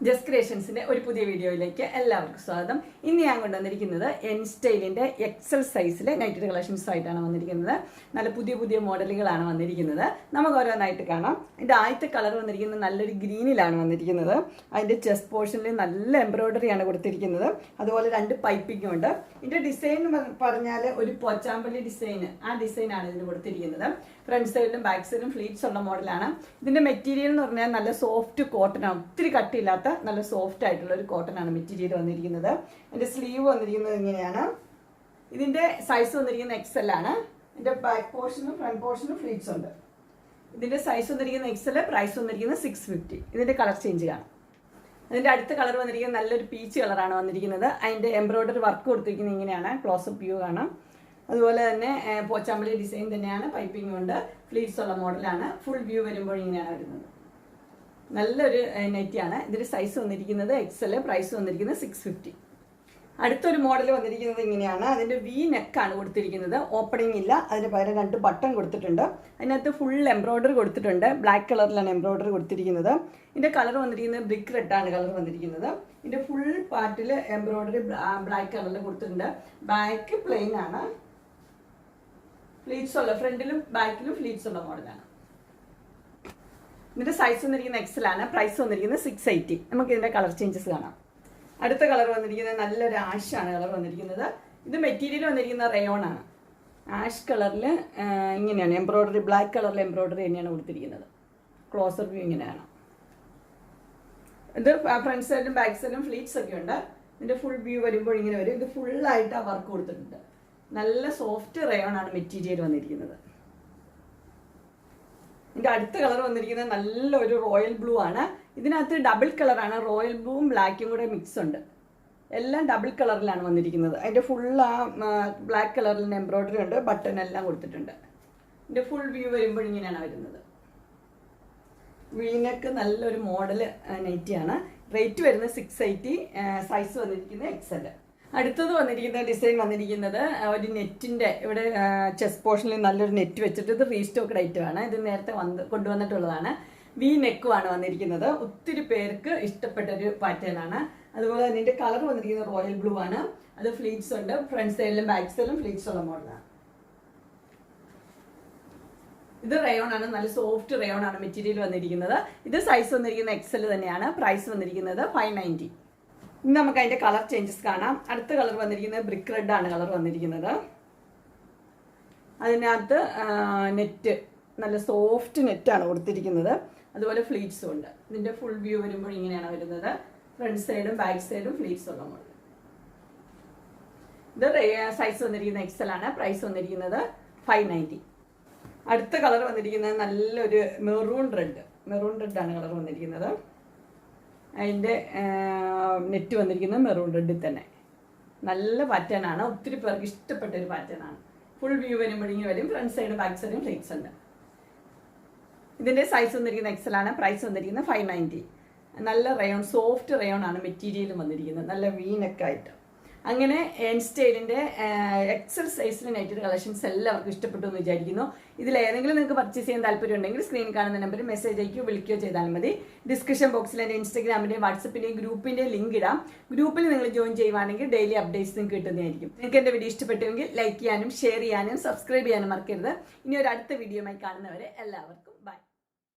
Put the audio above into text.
Just ക്രിയേഷൻസിന്റെ ഒരു പുതിയ വീഡിയോയിലേക്ക് എല്ലാവർക്കും സ്വാഗതം. ഇന്ന് ഞാൻ കൊണ്ടുവന്നിരിക്കുന്നത് എൻ സ്റ്റൈലിന്റെ എക്സൽ സൈസിലെ നൈറ്റ് കളക്ഷൻസ് ആയിട്ടാണ് വന്നിരിക്കുന്നത്. നല്ല പുതിയ പുതിയ മോഡലുകളാണ് വന്നിരിക്കുന്നത്. നമുക്ക് ഓരോന്നായിട്ട് കാണാം. ഇതിന്റെ ആദ്യത്തെ കളർ വന്നിരിക്കുന്നത് നല്ലൊരു ഗ്രീനിലാണ് വന്നിരിക്കുന്നത്. അതിന്റെ ചെസ്റ്റ് പോർഷനിൽ നല്ല എംബ്രോയിഡറി ആണ് കൊടുത്തിരിക്കുന്നത്. അതുപോലെ രണ്ട് പൈപ്പിംഗും ഉണ്ട്. ഇതിന്റെ ഡിസൈൻ പറഞ്ഞാൽ ഒരു പോച്ചാമ്പള്ളി ഡിസൈൻ, ആ ഡിസൈനാണ് ഇതിന് കൊടുത്തിരിക്കുന്നത്. ഫ്രണ്ട് സൈഡിലും ബാക്ക് സൈഡിലും ഫ്ലീറ്റ്സ് ഉള്ള മോഡലാണ്. ഇതിന്റെ മെറ്റീരിയൽ എന്ന് പറഞ്ഞാൽ നല്ല സോഫ്റ്റ് കോട്ടൺ ആണ്, ഒത്തിരി കട്ടിയില്ലാത്ത നല്ല സോഫ്റ്റ് ആയിട്ടുള്ള ഒരു കോട്ടൺ ആണ് മെറ്റീരിയൽ വന്നിരിക്കുന്നത്. ഇതിന്റെ സ്ലീവ് വന്നിരിക്കുന്നത് ഇങ്ങനെയാണ്. ഇതിന്റെ സൈസ് വന്നിരിക്കുന്നത് എക്സൽ ആണ്. ഇതിന്റെ ബാക്ക് പോർഷനും ഫ്രണ്ട് പോർഷനും ഫ്ലീറ്റ്സ് ഉണ്ട്. ഇതിന്റെ സൈസ് വന്നിരിക്കുന്ന എക്സൽ, പ്രൈസ് വന്നിരിക്കുന്നത് 650. ഇതിന്റെ കളർ ചേഞ്ച് കാണാം. അതിന്റെ അടുത്ത കളർ വന്നിരിക്കുന്നത് നല്ലൊരു പീച്ച് കളറാണ് വന്നിരിക്കുന്നത്. അതിന്റെ എംബ്രോയിഡറി വർക്ക് കൊടുത്തിരിക്കുന്നത് ഇങ്ങനെയാണ്. ക്ലോസപ്പ് വ്യൂ കാണാം. അതുപോലെ തന്നെ പോച്ചാമ്പള്ളി ഡിസൈൻ തന്നെയാണ്. പൈപ്പിംഗ് ഉണ്ട്. ഫ്ലീറ്റ്സ് ഉള്ള മോഡലാണ്. ഫുൾ വ്യൂ വരുമ്പോൾ ഇങ്ങനെയാണ് വരുന്നത്. നല്ലൊരു നെറ്റിയാണ്. ഇതിന്റെ സൈസ് വന്നിരിക്കുന്നത് എക്സൽ, പ്രൈസ് വന്നിരിക്കുന്നത് 650. അടുത്തൊരു മോഡൽ വന്നിരിക്കുന്നത് ഇങ്ങനെയാണ്. അതിന്റെ വി നെക്കാണ് കൊടുത്തിരിക്കുന്നത്. ഓപ്പണിംഗ് ഇല്ല, അതിന് പകരം രണ്ട് ബട്ടൺ കൊടുത്തിട്ടുണ്ട്. അതിനകത്ത് ഫുൾ എംബ്രോയിഡറി കൊടുത്തിട്ടുണ്ട്. ബ്ലാക്ക് കളറിലാണ് എംബ്രോയിഡറി കൊടുത്തിരിക്കുന്നത്. ഇതിന്റെ കളർ വന്നിരിക്കുന്നത് ബ്രിക്ക് റെഡാണ് കളർ വന്നിരിക്കുന്നത്. ഇതിന്റെ ഫുൾ പാർട്ടിൽ എംബ്രോയിഡറി ബ്ലാക്ക് കളറിൽ കൊടുത്തിട്ടുണ്ട്. ബാക്ക് പ്ലെയിൻ ആണ്. ഫ്ലീറ്റ്സ് ഉള്ള, ഫ്രണ്ടിലും ബാക്കിലും ഫ്ലീറ്റ്സ് ഉള്ള മോഡലാണ്. ഇതിന്റെ സൈസ് വന്നിരിക്കുന്ന എക്സൽ ആണ്. പ്രൈസ് വന്നിരിക്കുന്നത് 680. നമുക്ക് ഇതിന്റെ കളർ ചേഞ്ചസ് കാണാം. അടുത്ത കളർ വന്നിരിക്കുന്നത് നല്ലൊരു ആഷാണ് കളർ വന്നിരിക്കുന്നത്. ഇത് മെറ്റീരിയൽ വന്നിരിക്കുന്ന റയോൺ ആണ്. ആഷ് കളറിൽ ഇങ്ങനെയാണ് എംബ്രോയിഡറി, ബ്ലാക്ക് കളറിൽ എംബ്രോയിഡറി തന്നെയാണ് കൊടുത്തിരിക്കുന്നത്. ക്ലോസർ വ്യൂ ഇങ്ങനെയാണ്. ഇത് ഫ്രണ്ട് സൈഡിലും ബാക്ക് സൈഡിലും ഫ്ലീറ്റ്സ് ഒക്കെ ഉണ്ട്. ഇതിന്റെ ഫുൾ വ്യൂ വരുമ്പോൾ ഇങ്ങനെ വരും. ഇത് ഫുള്ളായിട്ട് ആ വർക്ക് കൊടുത്തിട്ടുണ്ട്. നല്ല സോഫ്റ്റ് റയോൺ ആണ് മെറ്റീരിയൽ വന്നിരിക്കുന്നത്. ഇതിന്റെ അടുത്ത കളർ വന്നിരിക്കുന്നത് നല്ലൊരു റോയൽ ബ്ലൂ ആണ്. ഇതിനകത്ത് ഡബിൾ കളറാണ്. റോയൽ ബ്ലൂവും ബ്ലാക്കും കൂടെ മിക്സ് ഉണ്ട്. എല്ലാം ഡബിൾ കളറിലാണ് വന്നിരിക്കുന്നത്. അതിന്റെ ഫുൾ ആ ബ്ലാക്ക് കളറിൽ എംബ്രോയിഡറി ഉണ്ട്. ബട്ടൺ എല്ലാം കൊടുത്തിട്ടുണ്ട്. ഇതിന്റെ ഫുൾ വ്യൂ വരുമ്പോൾ ഇങ്ങനെയാണ് വരുന്നത്. വീനക്ക് നല്ലൊരു മോഡൽ നൈറ്റിയാണ്. റേറ്റ് വരുന്നത് 680. സൈസ് വന്നിരിക്കുന്നത് എക്സൽ. അടുത്തത് വന്നിരിക്കുന്ന ഡിസൈൻ വന്നിരിക്കുന്നത് ഒരു നെറ്റിന്റെ ഇവിടെ ചെസ്റ്റ് പോർഷനിൽ നല്ലൊരു നെറ്റ് വെച്ചിട്ട്, ഇത് റീസ്റ്റോക്ക്ഡ് ഐറ്റമാണ്. ഇത് നേരത്തെ കൊണ്ടുവന്നിട്ടുള്ളതാണ്. വി നെക്കുമാണ് വന്നിരിക്കുന്നത്. ഒത്തിരി പേർക്ക് ഇഷ്ടപ്പെട്ട ഒരു പാറ്റേൺ ആണ്. അതുപോലെ തന്നെ ഇതിന്റെ കളർ വന്നിരിക്കുന്നത് റോയൽ ബ്ലൂ ആണ്. അത് ഫ്ലീറ്റ്സ് ഉണ്ട്. ഫ്രണ്ട് സൈഡിലും ബാക്ക് സൈഡിലും ഫ്ലീറ്റ്സ് ഉള്ള മോഡലാണ്. ഇത് റയോൺ ആണ്. നല്ല സോഫ്റ്റ് റയോൺ ആണ് മെറ്റീരിയൽ വന്നിരിക്കുന്നത്. ഇത് സൈസ് വന്നിരിക്കുന്നത് എക്സൽ തന്നെയാണ്. പ്രൈസ് വന്നിരിക്കുന്നത് 590. ഇനി നമുക്ക് അതിന്റെ കളർ ചേഞ്ചസ് കാണാം. അടുത്ത കളർ വന്നിരിക്കുന്നത് ബ്രിക്ക് റെഡ് ആണ് കളർ വന്നിരിക്കുന്നത്. അതിനകത്ത് നെറ്റ് നല്ല സോഫ്റ്റ് നെറ്റാണ് കൊടുത്തിരിക്കുന്നത്. അതുപോലെ ഫ്ലീറ്റ്സും ഉണ്ട്. ഇതിന്റെ ഫുൾ വ്യൂ വരുമ്പോൾ ഇങ്ങനെയാണ് വരുന്നത്. ഫ്രണ്ട് സൈഡും ബാക്ക് സൈഡും ഫ്ലീറ്റ്സ് ഉള്ള മോഡൽ. ഇത് സൈസ് വന്നിരിക്കുന്നത് എക്സൽ ആണ്. പ്രൈസ് വന്നിരിക്കുന്നത് 590. അടുത്ത കളർ വന്നിരിക്കുന്നത് നല്ലൊരു മെറൂൺ റെഡ് ആണ് കളർ വന്നിരിക്കുന്നത്. അതിൻ്റെ നെറ്റ് വന്നിരിക്കുന്നത് മെറൂൺ റെഡിൽ തന്നെ. നല്ല പാറ്റേൺ ആണ്. ഒത്തിരി പേർക്ക് ഇഷ്ടപ്പെട്ട ഒരു പാറ്റേൺ ആണ്. ഫുൾ വ്യൂ വരുമ്പോഴേക്കും വരും. ഫ്രണ്ട് സൈഡ് ബാക്ക് സൈഡും ഫ്ലീറ്റ്സ് ഉണ്ട്. ഇതിൻ്റെ സൈസ് വന്നിരിക്കുന്ന എക്സൽ ആണ്. പ്രൈസ് വന്നിരിക്കുന്നത് 590. നല്ല റയോൺ, സോഫ്റ്റ് റയോൺ ആണ് മെറ്റീരിയൽ വന്നിരിക്കുന്നത്. നല്ല വീനക്കായിട്ട്. അങ്ങനെ എൻ സ്റ്റൈലിൻ്റെ എക്സൽ സൈസിലെ നൈറ്റ് കളക്ഷൻസ് എല്ലാവർക്കും ഇഷ്ടപ്പെട്ടു എന്ന് വിചാരിക്കുന്നു. ഇതിലേതെങ്കിലും നിങ്ങൾക്ക് പർച്ചേസ് ചെയ്യാൻ താല്പര്യം ഉണ്ടെങ്കിൽ സ്ക്രീൻ കാണുന്ന നമ്പറിൽ മെസ്സേജ് അയക്കുകയോ വിളിക്കുകയോ ചെയ്താൽ മതി. ഡിസ്ക്രിപ്ഷൻ ബോക്സിൽ എൻ്റെ ഇൻസ്റ്റാഗ്രാമിൻ്റെയും വാട്സപ്പിൻ്റെയും ഗ്രൂപ്പിൻ്റെയും ലിങ്ക് ഇടാം. ഗ്രൂപ്പിൽ നിങ്ങൾ ജോയിൻ ചെയ്യുവാണെങ്കിൽ ഡെയിലി അപ്ഡേറ്റ്സ് നിങ്ങൾക്ക് കിട്ടുന്നതായിരിക്കും. നിങ്ങൾക്ക് എൻ്റെ വീഡിയോ ഇഷ്ടപ്പെട്ടുവെങ്കിൽ ലൈക്ക് ചെയ്യാനും ഷെയർ ചെയ്യാനും സബ്സ്ക്രൈബ് ചെയ്യാനും മറക്കരുത്. ഇനി ഒരു അടുത്ത വീഡിയോയുമായി കാണുന്നവരെ എല്ലാവർക്കും